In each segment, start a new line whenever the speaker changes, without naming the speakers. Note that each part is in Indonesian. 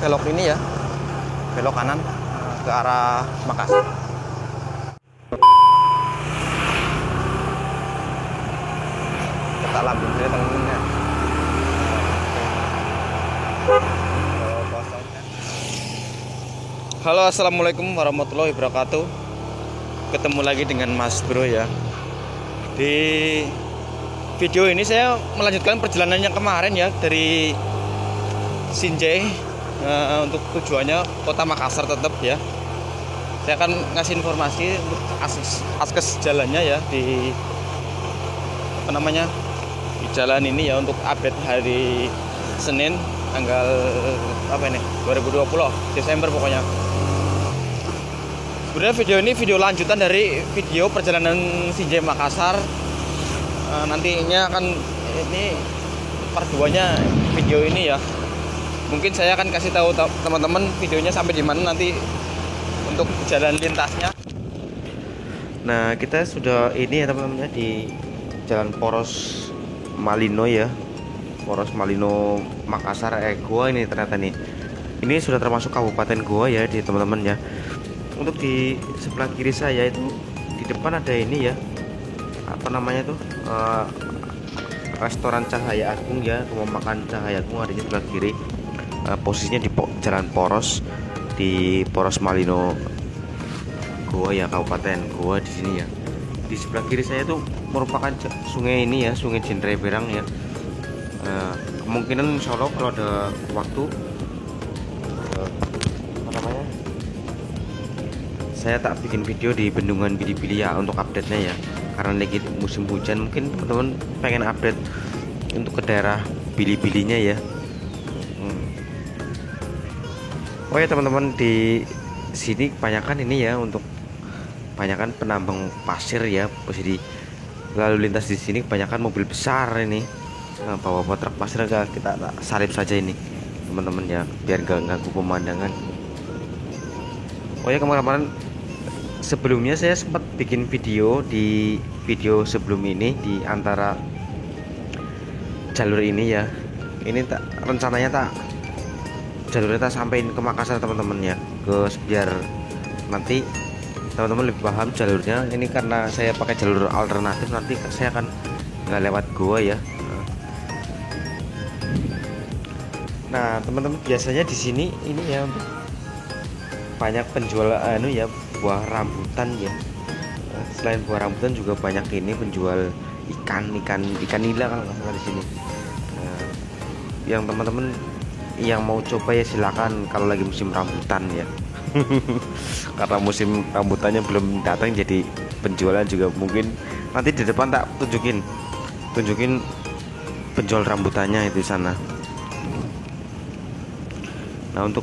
belok ini ya, belok kanan ke arah Makassar. Kita lampu saya tengahnya. Halo, assalamualaikum warahmatullahi wabarakatuh. Ketemu lagi dengan Mas Bro ya. Di video ini saya melanjutkan perjalanan yang kemarin ya, dari Sinjai untuk tujuannya kota Makassar tetap ya. Saya akan ngasih informasi untuk akses jalannya ya di di jalan ini ya, untuk update hari Senin tanggal 2020 Desember pokoknya. Sebenarnya video ini video lanjutan dari video perjalanan Sinjai Makassar. Nantinya akan ini part 2-nya video ini ya. Mungkin saya akan kasih tahu teman-teman videonya sampai di mana nanti untuk jalan lintasnya. Nah, kita sudah ini ya teman-teman di Jalan Poros Malino ya. Poros Malino Makassar Goa ini ternyata nih. Ini sudah termasuk Kabupaten Goa ya di teman-teman ya. Untuk di sebelah kiri saya itu di depan ada ini ya, restoran Cahaya Agung ya, rumah makan Cahaya Agung ada di sebelah kiri. Posisinya di Jalan Poros, di Poros Malino Goa ya, Kabupaten Goa di sini ya. Di sebelah kiri saya itu merupakan sungai ini ya, Sungai Jendrai Berang ya. Kemungkinan insya Allah kalau ada waktu saya tak bikin video di Bendungan Bili-Bili ya untuk update-nya ya, karena lagi musim hujan. Mungkin teman-teman pengen update untuk ke daerah Bili-Bilinya ya. Oh ya teman-teman, di sini kebanyakan ini ya, untuk kebanyakan penambang pasir ya. Posisi lalu lintas di sini kebanyakan mobil besar ini, bawa truk pasir. Kita salip saja ini teman-teman ya, biar gak ganggu pemandangan. Oh ya, kemarin sebelumnya saya sempat bikin video di video sebelum ini di antara jalur ini ya. Ini rencananya jalurnya sampein ke Makassar teman-teman ya, biar nanti teman-teman lebih paham jalurnya. Ini karena saya pakai jalur alternatif, nanti saya akan nggak lewat Goa ya. Nah teman-teman, biasanya di sini ini ya banyak penjual ya, buah rambutan ya. Selain buah rambutan juga banyak ini penjual ikan nila kalau nggak salah di sini. Yang teman-teman yang mau coba ya silakan, kalau lagi musim rambutan ya. Karena musim rambutannya belum datang, jadi penjualan juga mungkin nanti di depan tak tunjukin penjual rambutannya itu di sana. Nah, untuk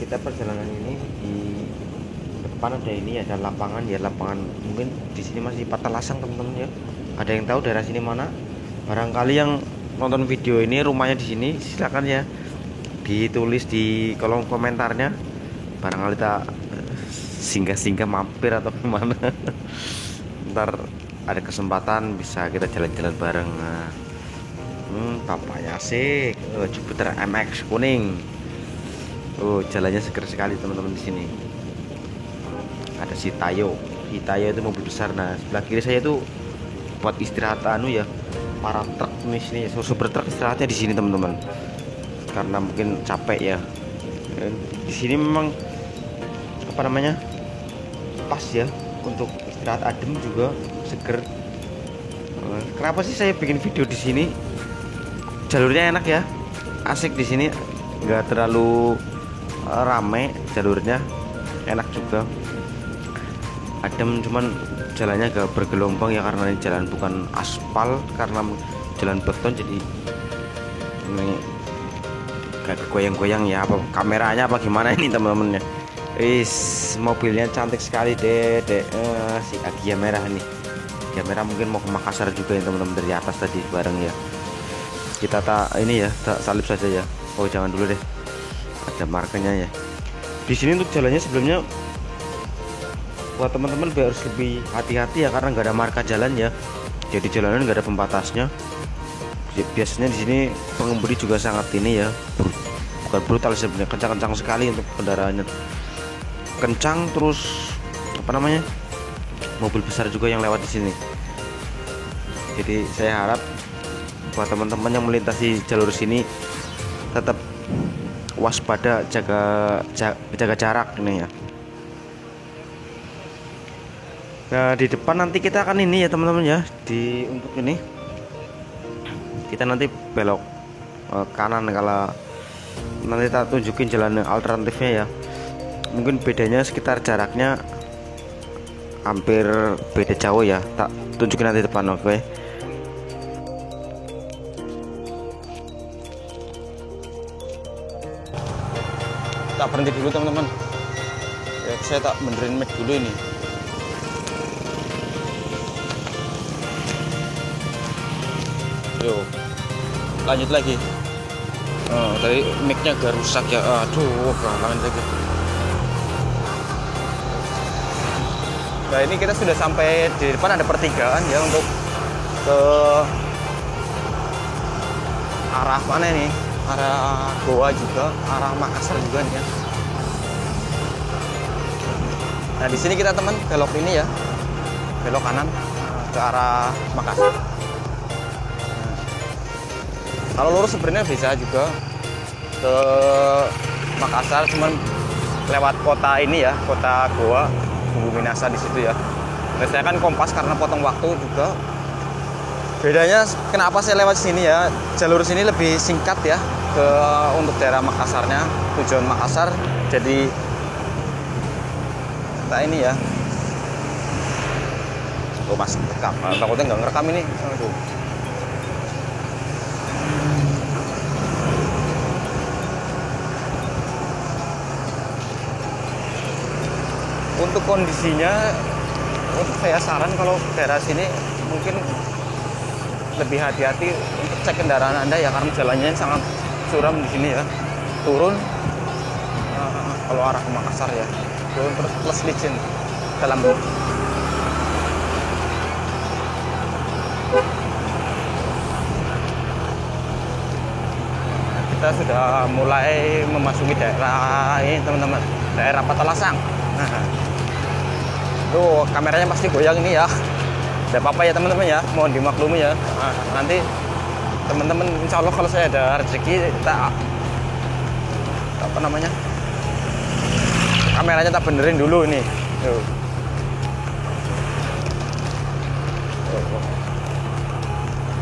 kita perjalanan ini di depan ada ini, ada lapangan ya, lapangan mungkin di sini masih Patalasang teman-teman ya. Ada yang tahu daerah sini mana? Barangkali yang nonton video ini rumahnya di sini, silakan ya ditulis di kolom komentarnya. Barangkali kita singgah mampir atau kemana. Ntar ada kesempatan bisa kita jalan-jalan bareng. Bapaknya asik, Jupiter MX kuning. Jalannya seger sekali teman-teman di sini. Ada Hitayo itu mobil besar. Nah, sebelah kiri saya itu buat istirahat ya, para truk di sini, super truk istirahatnya di sini teman-teman. Karena mungkin capek ya. Di sini memang pas ya untuk istirahat, adem juga seger. Kenapa sih saya bikin video di sini? Jalurnya enak ya, asik di sini, nggak terlalu rame, jalurnya enak juga, adem. Cuman jalannya agak bergelombang ya, karena ini jalan bukan aspal, karena jalan beton, jadi ini agak goyang-goyang ya. Apa kameranya apa gimana ini teman-teman ya. Mobilnya cantik sekali deh. Si Agia merah nih, Agia merah mungkin mau ke Makassar juga ya teman-teman, dari atas tadi bareng ya. Kita tak salip saja ya. Oh jangan dulu deh, ada markanya ya di sini. Untuk jalannya sebelumnya buat teman-teman harus lebih hati-hati ya, karena nggak ada marka jalan ya. Jadi jalanan nggak ada pembatasnya. Biasanya di sini pengemudi juga sangat ini ya, bukan brutal sebenarnya, kencang-kencang sekali untuk kendaraannya, kencang. Terus apa namanya, mobil besar juga yang lewat di sini. Jadi saya harap buat teman-teman yang melintasi jalur sini tetap waspada, jaga jarak ini ya. Nah, di depan nanti kita akan ini ya teman-teman ya, untuk ini kita nanti belok kanan. Kalau nanti kita tunjukin jalan alternatifnya ya, mungkin bedanya sekitar jaraknya hampir beda jauh ya, tak tunjukin nanti depan. Oke. Tak berhenti dulu teman-teman ya, saya tak benerin mic dulu ini. Yo, lanjut lagi. Tadi micnya agak rusak ya, aduh kehalangan lagi. Nah ini kita sudah sampai di depan, ada pertigaan ya untuk ke arah mana ini, arah Goa juga, arah Makassar juga nih ya. Nah di sini kita teman belok ini ya, belok kanan ke arah Makassar. Kalau lurus sebenarnya bisa juga ke Makassar, cuman lewat kota ini ya, kota Goa, Bumi Minasa di situ ya. Nah, saya kan kompas karena potong waktu juga. Bedanya kenapa saya lewat sini ya, jalur sini lebih singkat ya untuk daerah Makassarnya, tujuan Makassar. Jadi kita ini ya, mas rekam, takutnya nggak ngerekam ini. Aduh. Untuk kondisinya, untuk saya saran kalau daerah sini mungkin lebih hati-hati untuk cek kendaraan Anda ya, karena jalannya sangat curam di sini ya. Turun kalau arah ke Makassar ya, turun terus plus licin dalam. Kita sudah mulai memasuki daerah ini teman-teman, daerah Petalasang. Tuh kameranya pasti goyang ini ya, tidak apa-apa ya teman-teman ya, mohon dimaklumi ya. Nanti teman-teman insya Allah kalau saya ada rezeki, kita apa namanya, kameranya tak benerin dulu ini. Tuh.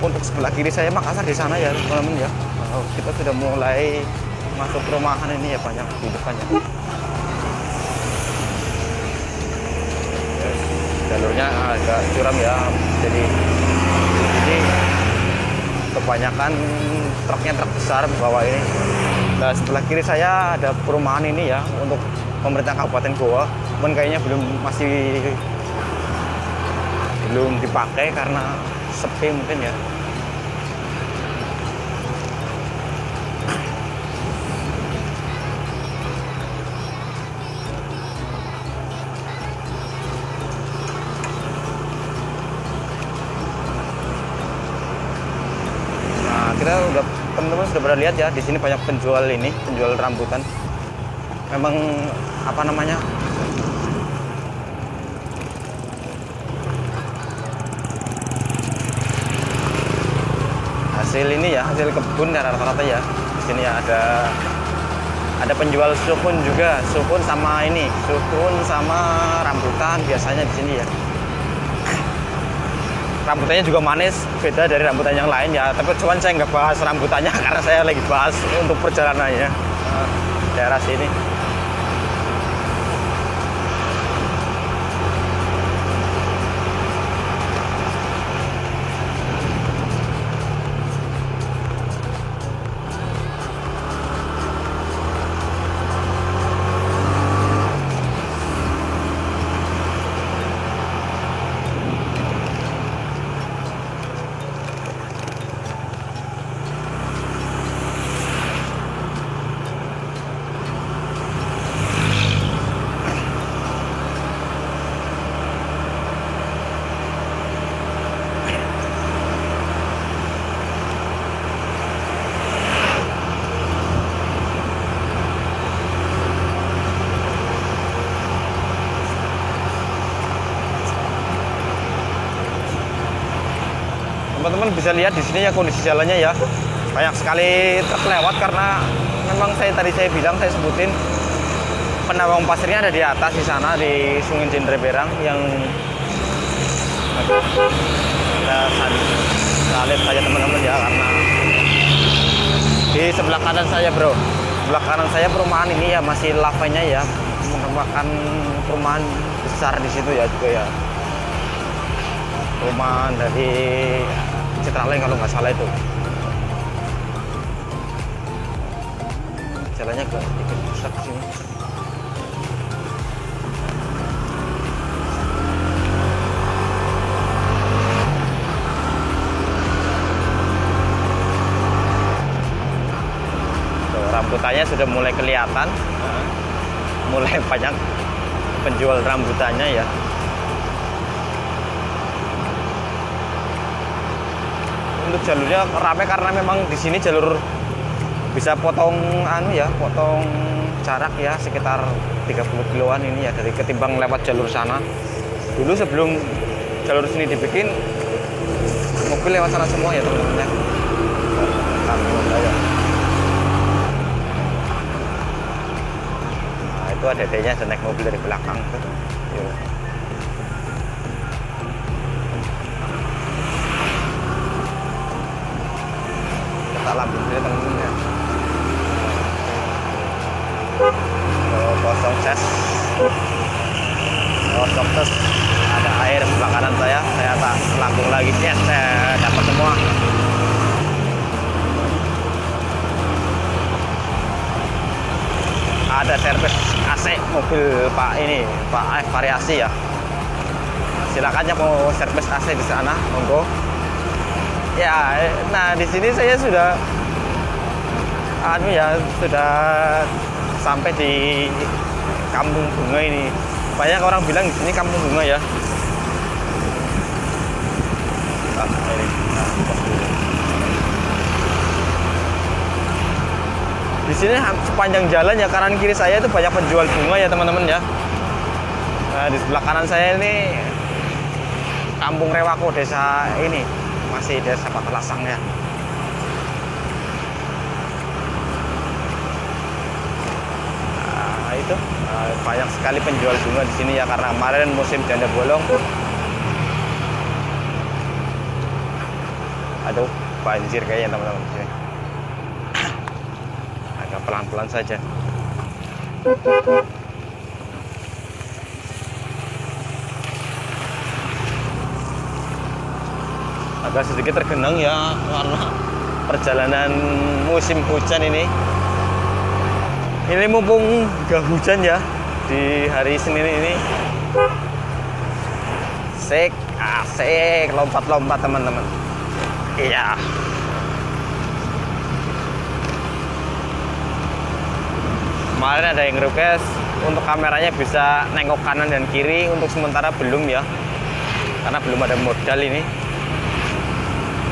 Untuk sebelah kiri saya Makassar di sana ya teman-teman ya. Kita sudah mulai masuk perumahan ini ya, banyak di depannya. Jalurnya agak curam ya, jadi ini kebanyakan truknya truk besar bawa ini. Nah sebelah kiri saya ada perumahan ini ya untuk pemerintah Kabupaten Goa, cuman kayaknya belum dipakai karena sepi mungkin ya. Kita udah, teman-teman sudah pernah lihat ya, di sini banyak penjual rambutan. Memang apa namanya, hasil ini ya, hasil kebun ya rata-rata ya. Di sini ya ada penjual sukun juga, sukun sama rambutan biasanya di sini ya. Rambutannya juga manis, beda dari rambutan yang lain ya. Tapi cuman saya nggak bahas rambutannya karena saya lagi bahas untuk perjalanannya daerah sini. teman-teman bisa lihat di sini ya kondisi jalannya ya. Banyak sekali truk lewat karena memang tadi saya bilang, saya sebutin penambang pasirnya ada di atas di sana di Sungai Cindere Berang yang kita salib saja teman-teman ya, karena di sebelah kanan saya sebelah kanan saya perumahan ini ya masih lavanya ya, merupakan perumahan besar di situ ya juga ya, perumahan dari Citraleng kalau nggak salah itu. Jalannya agak sedikit rusak sini. Rambutannya sudah mulai kelihatan, mulai banyak penjual rambutannya ya. Untuk jalurnya ramai karena memang di sini jalur bisa potong potong jarak ya sekitar 30 kiloan ini ya, dari ketimbang lewat jalur sana. Dulu sebelum jalur sini dibikin, mobil lewat sana semua ya teman-teman ya. Nah, itu ada dedenya naik mobil dari belakang tuh. Kita lambung dulu teman-teman ya. Kosong ses, kosong tes, ada air sebelah kanan saya tak lambung lagi, yes, dapat semua. Ada servis AC mobil Pak Variasi ya. Silakan ya mau servis AC di sana, monggo. Ya, nah di sini saya sudah sudah sampai di Kampung Bunga ini. Banyak orang bilang di sini Kampung Bunga ya. Di sini sepanjang jalan ya kanan kiri saya itu banyak penjual bunga ya teman-teman ya. Nah, di sebelah kanan saya ini Kampung Rewako, desa ini masih desa Patalasang ya. Itu banyak sekali penjual bunga di sini ya karena kemarin musim janda bolong. Aduh, banjir kayaknya teman-teman di sini. Agak pelan-pelan saja. Agak sedikit tergenang ya karena perjalanan musim hujan ini. Ini mumpung gak hujan ya di hari Senin ini. Asik, lompat-lompat teman-teman. Iya. Kemarin ada yang request untuk kameranya bisa nengok kanan dan kiri, untuk sementara belum ya. Karena belum ada modal ini.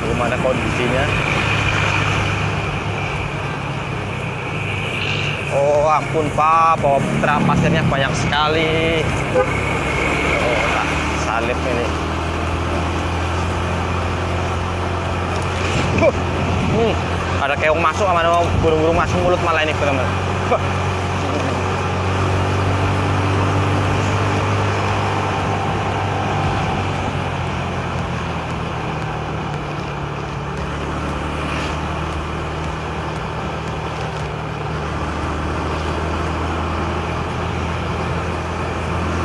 Belum ada kondisinya. Oh ampun Pak, bawa putra pasirnya banyak sekali. Oh, salib ini. Ada keong masuk sama burung-burung masuk mulut malah ini teman-teman.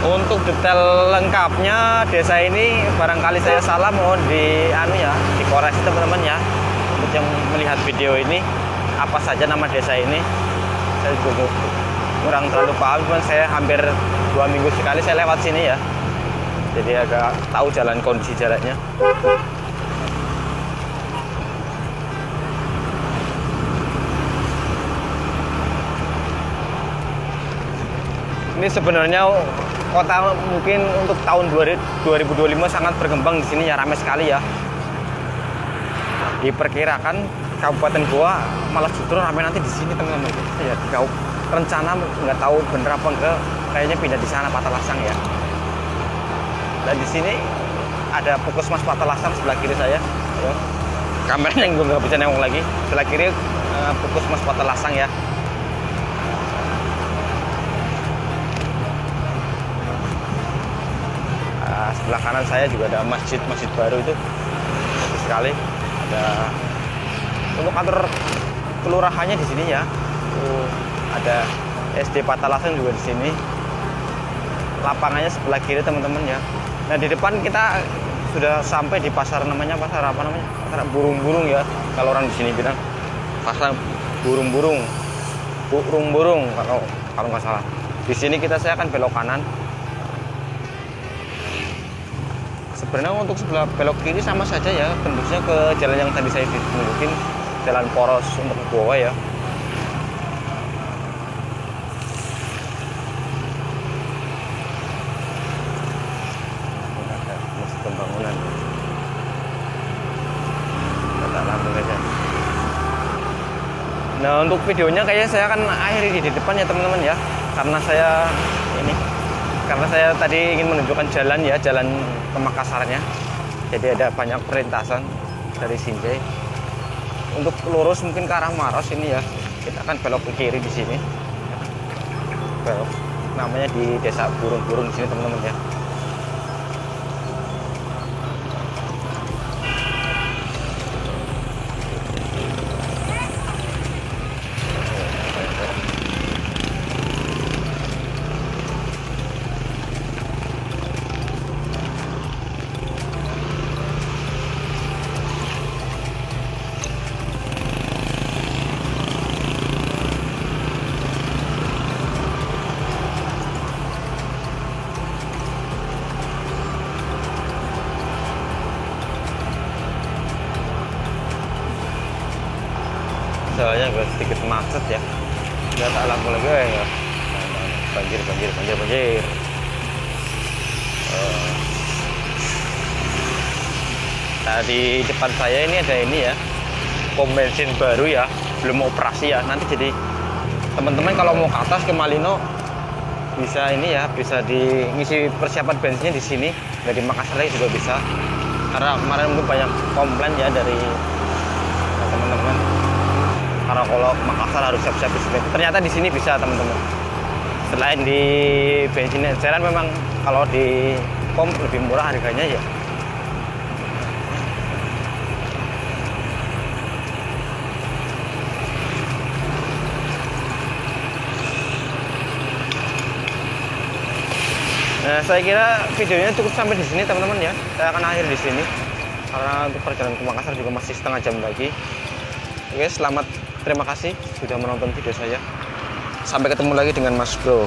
Untuk detail lengkapnya desa ini barangkali saya salah, mohon dikoreksi teman-teman ya. Untuk yang melihat video ini, apa saja nama desa ini saya juga kurang terlalu paham, cuman saya hampir 2 minggu sekali saya lewat sini ya, jadi agak tahu jalan, kondisi jalannya. Ini sebenarnya kota mungkin untuk tahun 2025 sangat berkembang di sini ya, ramai sekali ya. Diperkirakan Kabupaten Goa malah justru ramai nanti di sini teman-teman. Ya, rencana nggak tahu bener apa enggak, kayaknya pindah di sana Patalasang ya. Dan di sini ada Puskesmas Patalasang sebelah kiri saya. ya. Kameranya gue nggak bisa nengok lagi. Sebelah kiri Puskesmas Kota Lasang ya. Sebelah kanan saya juga ada masjid baru itu, bagus sekali. Ada untuk kantor kelurahannya di sini ya. Ada SD Patalasang juga di sini. Lapangannya sebelah kiri teman-teman ya. Nah di depan kita sudah sampai di pasar namanya pasar apa namanya? Pasar burung-burung ya. Kalau orang di sini bilang pasar burung-burung, burung-burung kalau nggak salah. Di sini saya akan belok kanan. Sebenarnya untuk sebelah belok kiri sama saja ya, tembusnya ke jalan yang tadi saya tunjukin, jalan poros untuk ke bawah ya. Ada masih pembangunan. Kita langsung aja. Nah untuk videonya kayaknya saya akan akhiri di depan ya teman-teman ya, karena saya tadi ingin menunjukkan jalan ya, jalan ke Makassarnya. Jadi ada banyak perlintasan dari Sinjai. Untuk lurus mungkin ke arah Maros ini ya. Kita akan belok ke kiri di sini. Belok. Namanya di Desa Burung-Burung di sini teman-teman ya. Soalnya agak sedikit macet ya. Lihat lampu lagi ya. Banjir. Nah di depan saya ini ada ya, pom bensin baru ya, belum operasi ya. Nanti jadi teman-teman kalau mau ke atas ke Malino bisa bisa ngisi persiapan bensinnya di sini. Dari Makassar juga bisa. Karena kemarin mungkin banyak komplain ya dari teman-teman. Karena kalau Makassar harus siap-siap isi bensin. Ternyata di sini bisa teman-teman. Selain di bensin eceran memang kalau di pom lebih murah harganya ya. Nah, saya kira videonya cukup sampai di sini teman-teman ya. Saya akan akhir di sini karena untuk perjalanan ke Makassar juga masih setengah jam lagi. Oke, terima kasih sudah menonton video saya. Sampai ketemu lagi dengan Mas Bro.